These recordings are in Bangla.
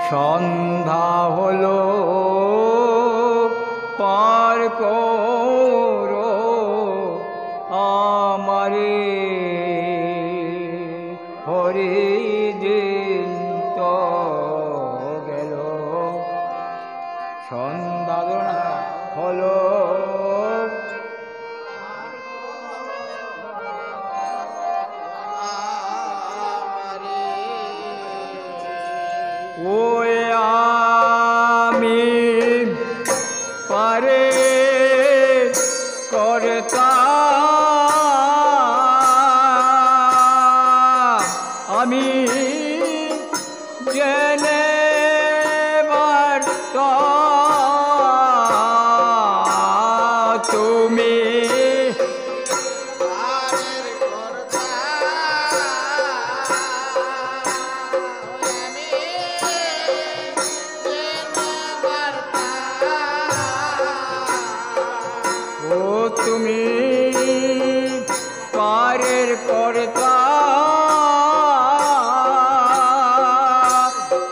সন্ধ্যা হলো পার করো আমারে হরিদিন তো গেল। সন্ধ্যা হলো ওই আমি পারে করতাম আমি জেনে তুমি তুমি পারের কর্তা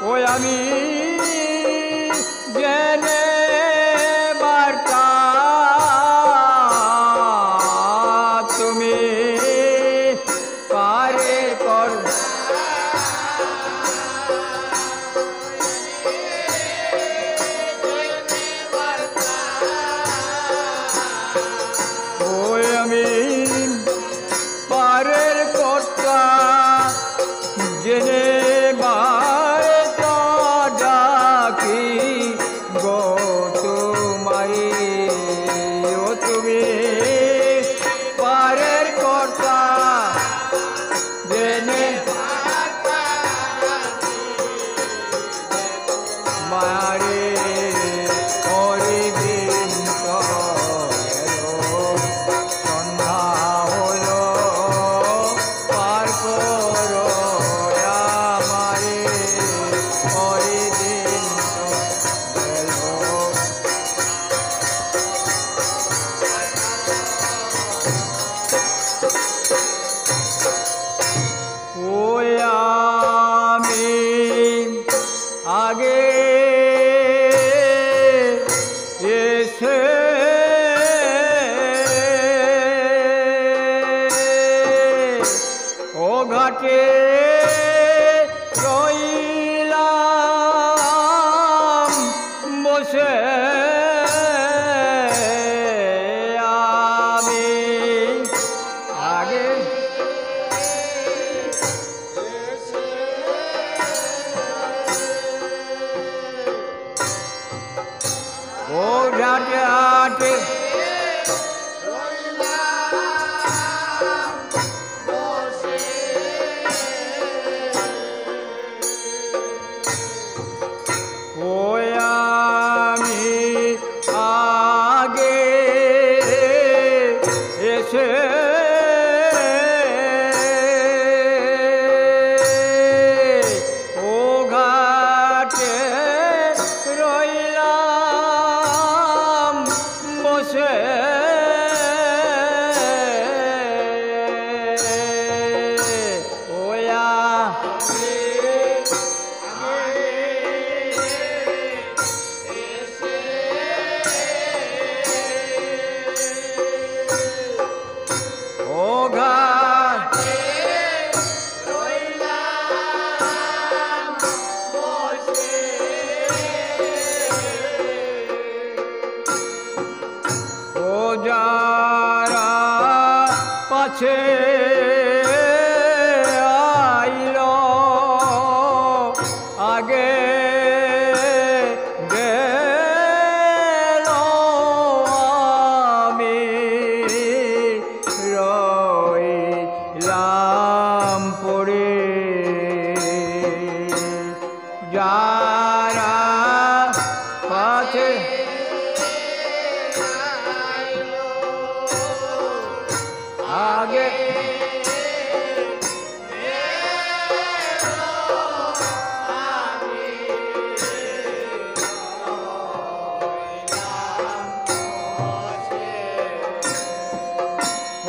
ওই আমি জেনে বার্তা তুমি পারের কর্তা আমি পারের কর্তা জেনে বারটা ডাকি গো তোমারে ও তুমি পারের কর্তা জেনে মারে হরিদিন আগে এসে ও ঘাটে রইলাম বসে আমি আগে ও ঘাটে ঘাটে ওই আমি আগে এসে ও ঘাটে রইলাম বসে ওয়া ও ঘাটে রইলাম বসে ও যারা পাছে আইল আগে গেল আমি রইলাম পড়ে যারা পাছে আগে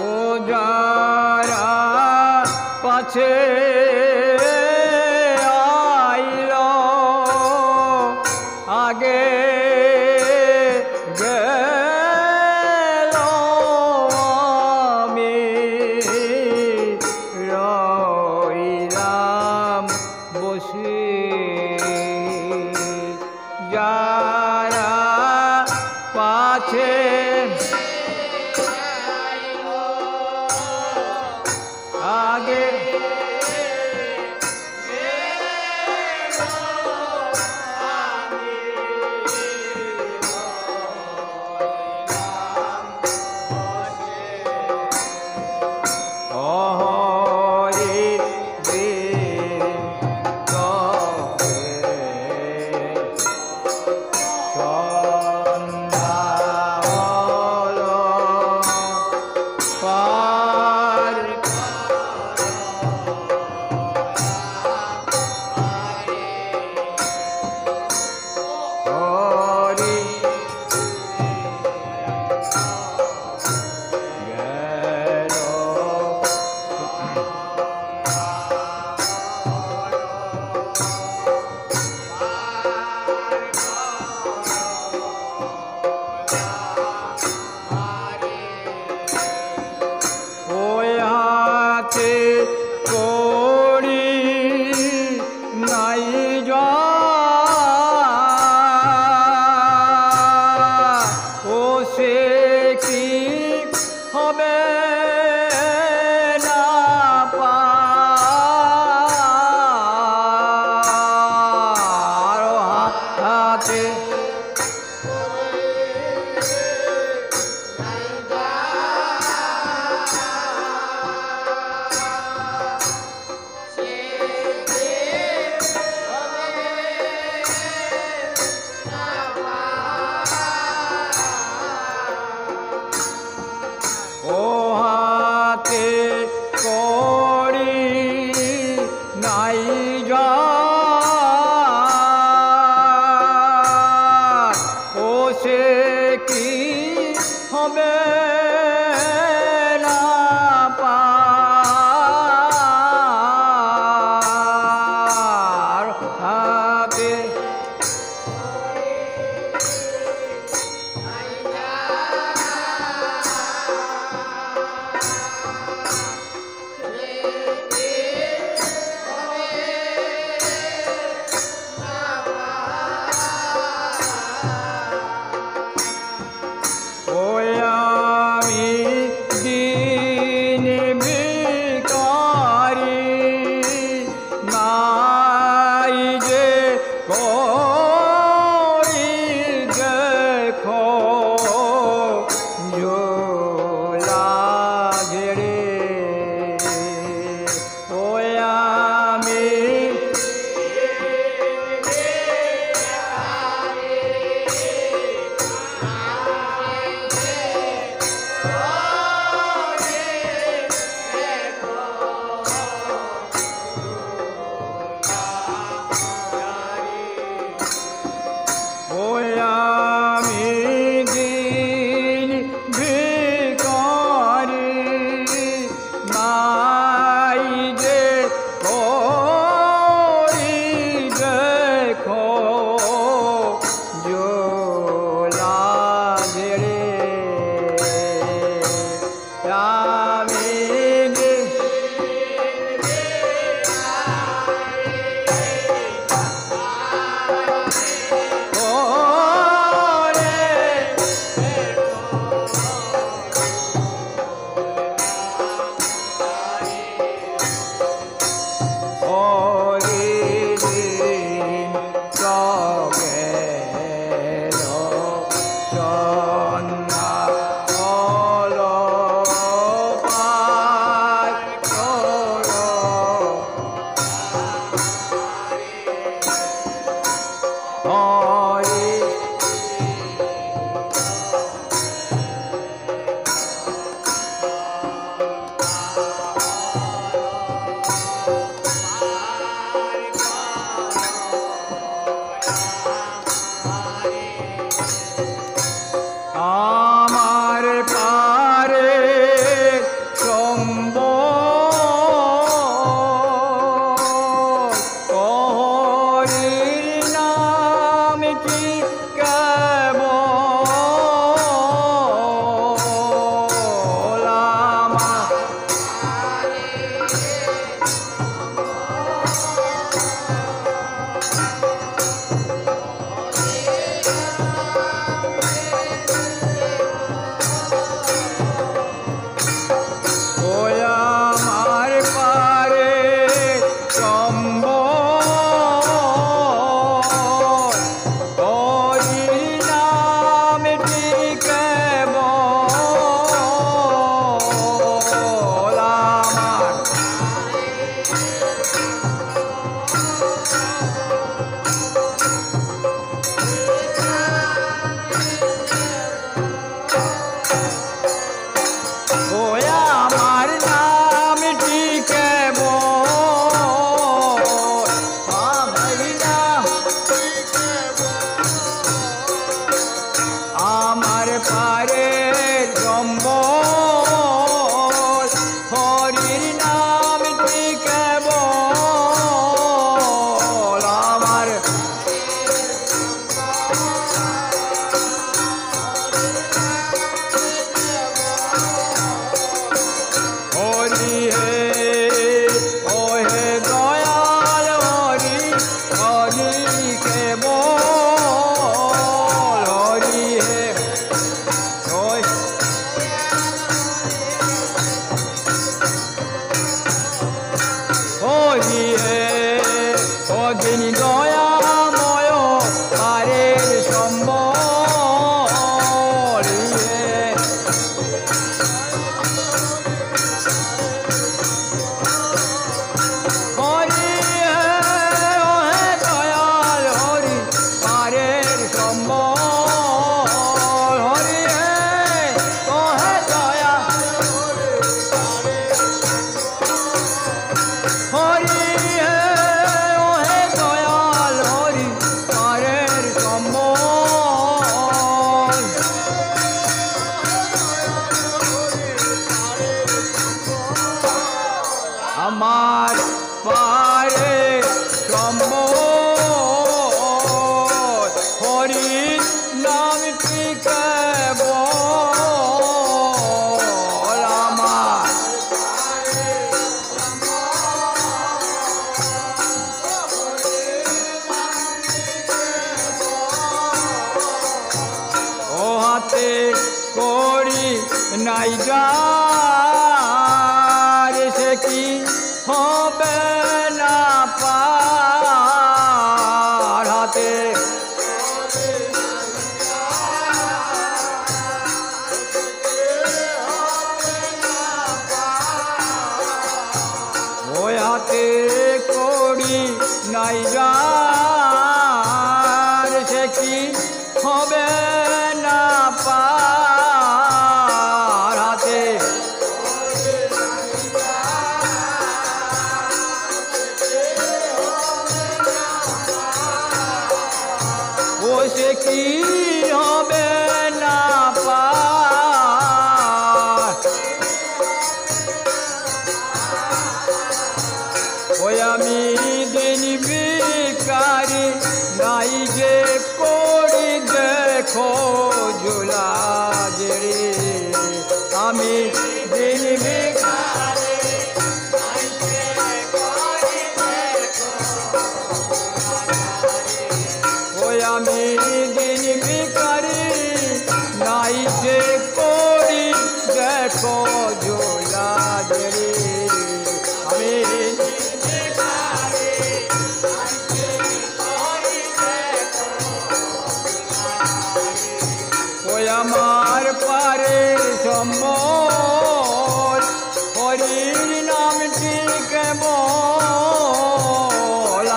ও যারা পাছে নাই যার সে কি হবে না পার হাতে ওই হাতে করি নাই যার সে কি হবে না পার হাতে ও সে কি হবে না পার ওই আমি দিন ভিখারি নাই যে করি দেখো ঝুলা জেরে আমি দিন ভিখারি ওই আমি দিন ভিখারি নাই যে করি দেখো ঝুলা জেরে আমি ওই আমার পারে সম্বল হরির নামটি কেবল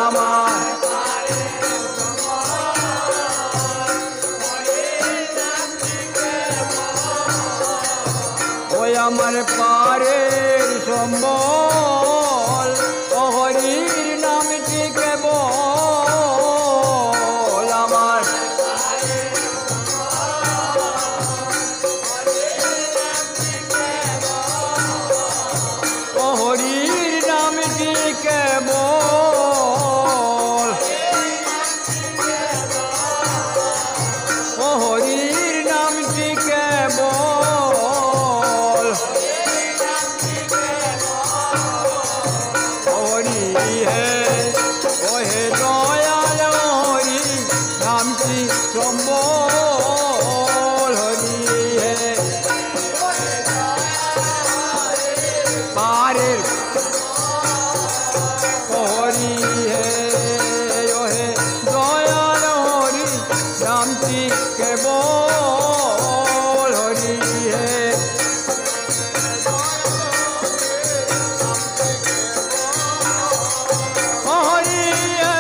আমার ওই আমার পারের সম্বল হরির নামটি কেবল আমার হরির নামটি কেবল হরির নামটি কেবল হরি হে ওহে দয়াল হরি নামটি সম্বল হরি হে পারের হরি হে ওহে দয়াল হরি নামটি কেবল হরি হে হরি হে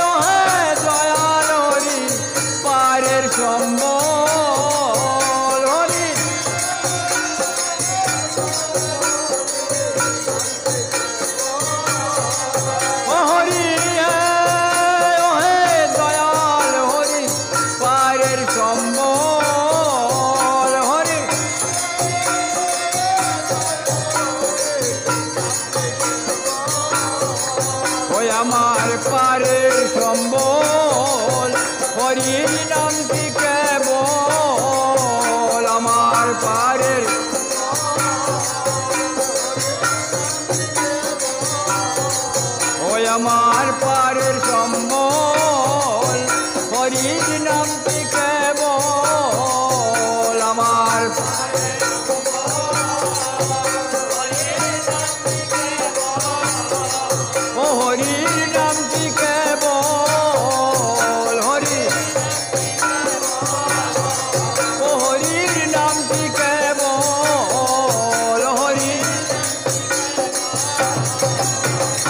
ওহে দয়াল হরি পারের সম্বল হরি হরি হে ওহে দয়াল হরি পারের সম্বল হরি ওই আমার পারের সম্বল হরির নামটি কেবল আমার পারের ওই আমার পারের সম্বল হরির নামটি কেবল আমার হরির নামটি কেবল হরি হরির নামটি কেবল হরি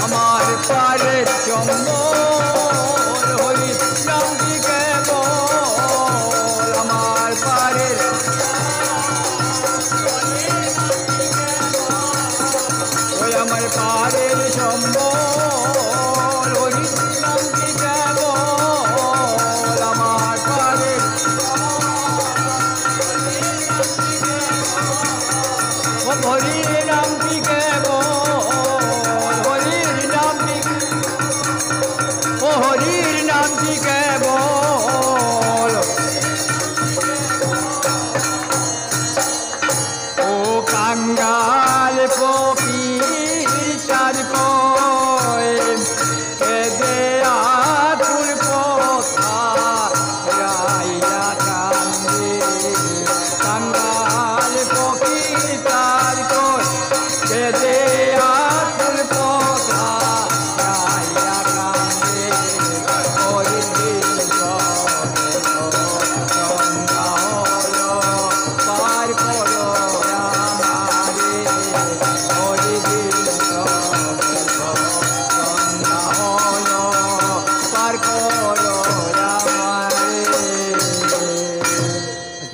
আমার পারের সম্বল